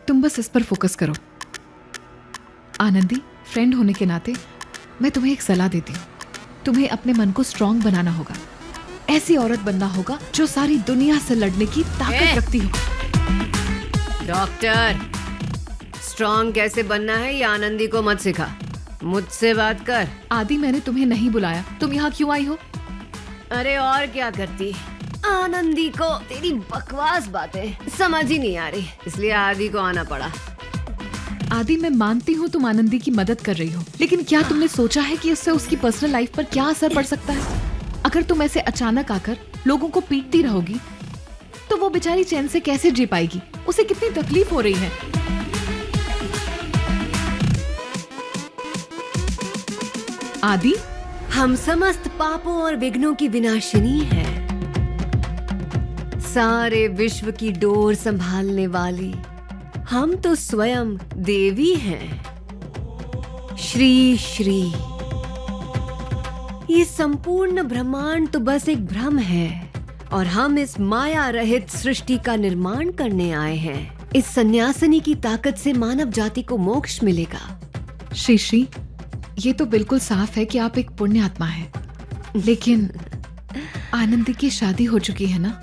तुम बस इस पर फोकस करो। आनंदी, फ्रेंड होने के नाते मैं तुम्हें एक सलाह देती हूँ। तुम्हें अपने मन को स्ट्रांग बनाना होगा। ऐसी औरत बनना होगा जो सारी दुनिया से लड़ने की ताकत रखती हो। डॉक्टर, स्ट्रांग कैसे बनना है ये आनंदी को मत सिखा, मुझसे बात कर। आदि, मैंने तुम्हें नहीं बुलाया, तुम यहाँ क्यों आई हो? अरे और क्या करती, आनंदी को तेरी बकवास बातें समझ ही नहीं आ रही, इसलिए आदि को आना पड़ा। आदि, मैं मानती हूँ तुम आनंदी की मदद कर रही हो, लेकिन क्या तुमने सोचा है कि उससे उसकी पर्सनल लाइफ पर क्या असर पड़ सकता है? अगर तुम ऐसे अचानक आकर लोगों को पीटती रहोगी तो वो बेचारी चैन से कैसे जी पाएगी? उसे कितनी तकलीफ हो रही है। आदि, हम समस्त पापों और विघ्नों की विनाशिनी है, सारे विश्व की डोर संभालने वाली हम तो स्वयं देवी हैं। श्री श्री। ये संपूर्ण ब्रह्मांड तो बस एक भ्रम है और हम इस माया रहित सृष्टि का निर्माण करने आए हैं। इस सन्यासिनी की ताकत से मानव जाति को मोक्ष मिलेगा। श्री, ये तो बिल्कुल साफ है कि आप एक पुण्य आत्मा है, लेकिन आनंदी की शादी हो चुकी है ना?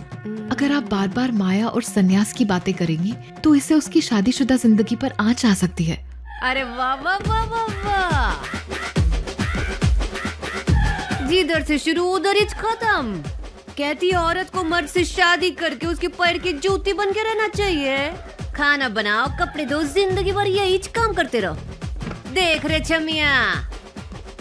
अगर आप बार बार माया और सन्यास की बातें करेंगी तो इससे उसकी शादीशुदा जिंदगी पर आंच आ सकती है। अरे वाह वाह वाह वाह वाह, जिधर से शुरू उधर ही खत्म। कहती है औरत को मर्द से शादी करके उसके पैर की जूती बन के रहना चाहिए। खाना बनाओ, कपड़े धो, जिंदगी भर यही काम करते रहो। देख रहे छमिया,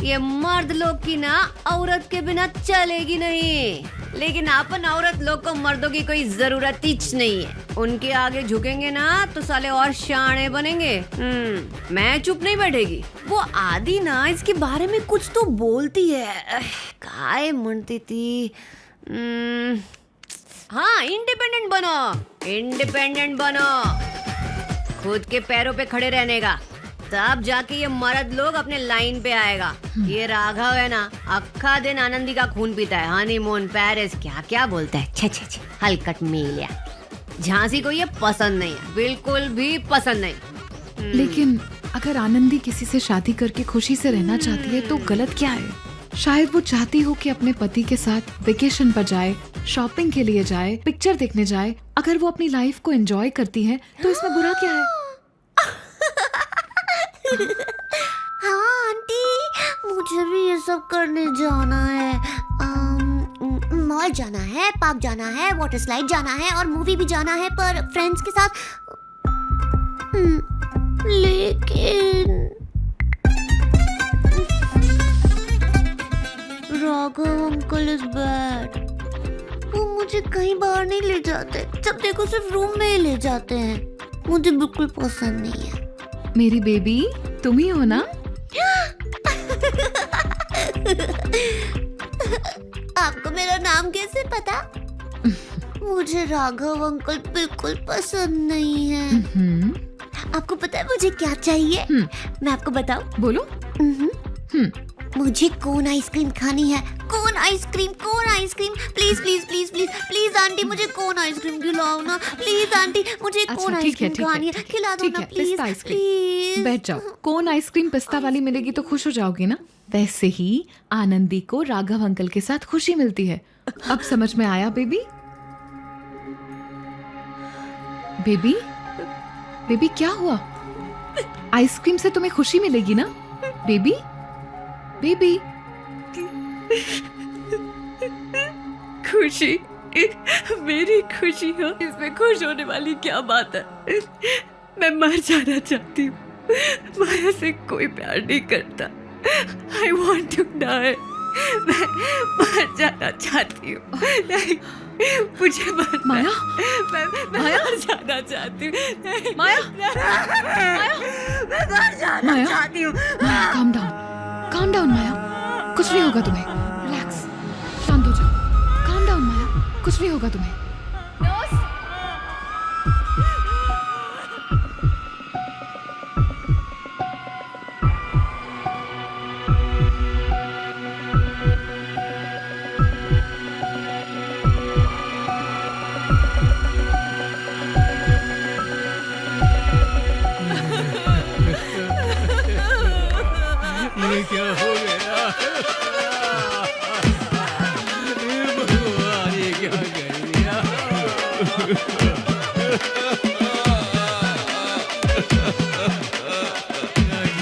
ये मर्द लोग की ना औरत के बिना चलेगी नहीं, लेकिन अपन औरत लोग को मर्दों की कोई जरूरत ही नहीं है। उनके आगे झुकेंगे ना तो साले और शाणे बनेंगे। मैं चुप नहीं बैठेगी। वो आदि ना इसके बारे में कुछ तो बोलती है, काय मनती थी। हाँ, इंडिपेंडेंट बनो, इंडिपेंडेंट बनो, खुद के पैरों पे खड़े रहने का, तब जाके ये मर्द लोग अपने लाइन पे आएगा। ये राघव है ना, अक्खा दिन आनंदी का खून पीता है, हनीमून, पेरिस, क्या क्या बोलता है, छे छे छे, हलकट मेलिया। झांसी को ये पसंद नहीं है, बिल्कुल भी पसंद नहीं। लेकिन अगर आनंदी किसी से शादी करके खुशी से रहना चाहती है तो गलत क्या है? शायद वो चाहती हो कि अपने पति के साथ वेकेशन पर जाए, शॉपिंग के लिए जाए, पिक्चर देखने जाए। अगर वो अपनी लाइफ को एंजॉय करती है तो इसमें बुरा क्या है? हाँ आंटी, मुझे भी ये सब करने जाना है। मॉल जाना है, पार्क जाना है, वाटर स्लाइड जाना है और मूवी भी जाना है, पर फ्रेंड्स के साथ। लेकिन राघव अंकल इज बैड। वो मुझे कहीं बाहर नहीं ले जाते, जब देखो सिर्फ रूम में ही ले जाते हैं। मुझे बिल्कुल पसंद नहीं है। मेरी बेबी, तुम ही हो ना? आपको मेरा नाम कैसे पता? मुझे राघव अंकल बिल्कुल पसंद नहीं है। आपको पता है मुझे क्या चाहिए? मैं आपको बताऊं? बोलो। मुझे कोन आइसक्रीम खानी है। Cone ice cream, cone ice cream, please please please please please aunty, मुझे कोन आइसक्रीम खिलाओ ना प्लीज आंटी, मुझे कोन आइसक्रीम खानी है, खिला दो ना प्लीज प्लीज। बैठ जाओ। कोन आइसक्रीम पिस्ता वाली मिलेगी तो खुश हो जाओगी ना? वैसे ही आनंदी को राघव अंकल के साथ खुशी मिलती है। अब समझ में आया बेबी? बेबी, बेबी क्या हुआ? आइसक्रीम से तुम्हें खुशी मिलेगी ना बेबी? बेबी, खुशी, मेरी खुशी हो, इसमें खुश होने वाली क्या बात है? मैं मर जाना चाहती हूँ, माया से कोई प्यार नहीं करता। I want to die. मैं मर जाना चाहती हूँ, मुझे मरना, माया, मैं मर जाना चाहती हूँ। माया, मैं मर जाना चाहती हूँ। माया, calm down, calm down माया, कुछ नहीं होगा तुम्हें, रिलैक्स, शांत हो जाओ, calm down माया, कुछ नहीं होगा तुम्हें।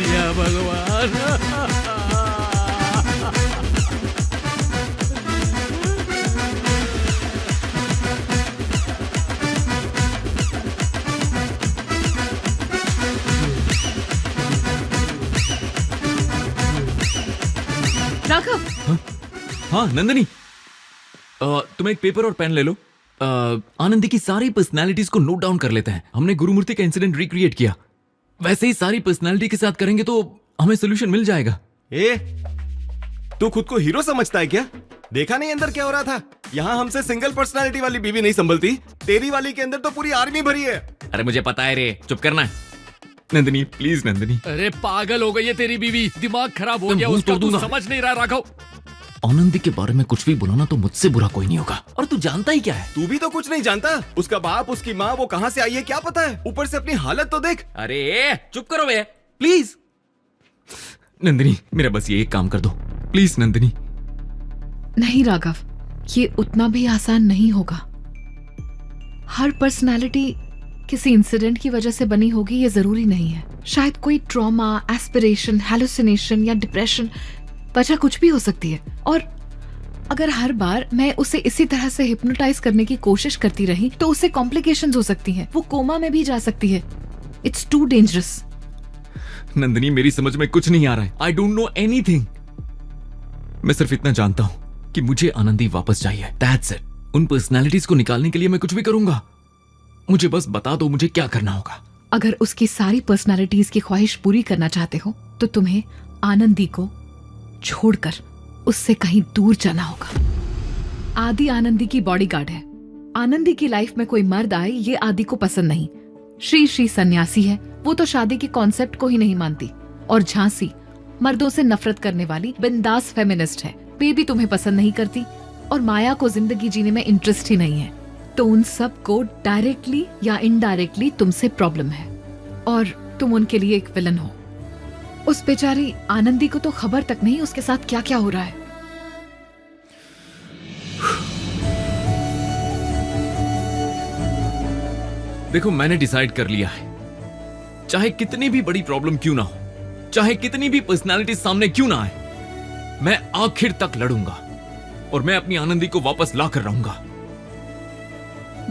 या भगवान। राघव, हाँ नंदिनी, तुम एक पेपर और पेन ले लो। आनंदी की सारी पर्सनालिटीज को नोट डाउन कर लेते हैं। हमने गुरुमूर्ति का इंसिडेंट रिक्रिएट किया, वैसे ही सारी पर्सनालिटी के साथ करेंगे तो हमें सोल्यूशन मिल जाएगा। ए, तू खुद को हीरो समझता है क्या? देखा नहीं अंदर क्या हो रहा था? यहाँ हमसे सिंगल पर्सनालिटी वाली बीवी नहीं संभलती, तेरी वाली के अंदर तो पूरी आर्मी भरी है। अरे मुझे पता है रे, चुप करना। नंदिनी प्लीज नंदिनी। अरे पागल हो गई है तेरी बीवी, दिमाग खराब हो गया मुंह उसका, तोड़ तू दूंगा। समझ नहीं रहा राघव। आनंदी के बारे में कुछ भी बोला ना तो मुझसे बुरा कोई नहीं होगा। और तू जानता ही क्या है? तू भी तो कुछ नहीं जानता। उसका बाप, उसकी माँ, वो कहाँ से आई है क्या पता है? ऊपर से अपनी हालत तो देख। अरे चुप करो बे प्लीज। नंदिनी मेरा बस ये एक काम कर दो प्लीज नंदिनी। नहीं राघव, ये उतना भी आसान नहीं होगा। हर पर्सनालिटी किसी इंसिडेंट की वजह से बनी होगी ये जरूरी नहीं है। शायद कोई ट्रॉमा, एस्पिरेशन, हैलुसिनेशन या डिप्रेशन, वजह कुछ भी हो सकती है। और अगर हर बार मैं उसे इसी तरह से हिप्नोटाइज करने की कोशिश करती रही तो उससे कॉम्प्लिकेशंस हो सकती हैं। वो कोमा में भी जा सकती है। It's too dangerous. नंदिनी मेरी समझ में कुछ नहीं आ रहा है। I don't know anything. मैं सिर्फ इतना जानता हूं कि मुझे आनंदी वापस चाहिए। That's it. उन पर्सनालिटीज को निकालने के लिए मैं कुछ भी करूंगा। मुझे बस बता दो मुझे क्या करना होगा। अगर उसकी सारी पर्सनालिटीज की ख्वाहिश पूरी करना चाहते हो तो तुम्हें आनंदी को छोड़कर उससे कहीं दूर जाना होगा। आदि आनंदी की बॉडीगार्ड है। आनंदी की लाइफ में कोई मर्द आए ये आदि को पसंद नहीं। श्री सन्यासी है, वो तो शादी के कॉन्सेप्ट को ही नहीं मानती। और झांसी मर्दों से नफरत करने वाली बिंदास फेमिनिस्ट है। बेबी तुम्हें पसंद नहीं करती और माया को जिंदगी जीने में इंटरेस्ट ही नहीं है। तो उन सब को डायरेक्टली या इनडायरेक्टली तुमसे प्रॉब्लम है और तुम उनके लिए एक विलन हो। उस बेचारी आनंदी को तो खबर तक नहीं उसके साथ क्या क्या हो रहा है। देखो मैंने डिसाइड कर लिया है, चाहे कितनी भी बड़ी प्रॉब्लम क्यों ना हो, चाहे कितनी भी पर्सनालिटी सामने क्यों ना आए, मैं आखिर तक लड़ूंगा और मैं अपनी आनंदी को वापस ला कर रहूंगा।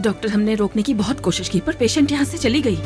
डॉक्टर, हमने रोकने की बहुत कोशिश की पर पेशेंट यहाँ से चली गई।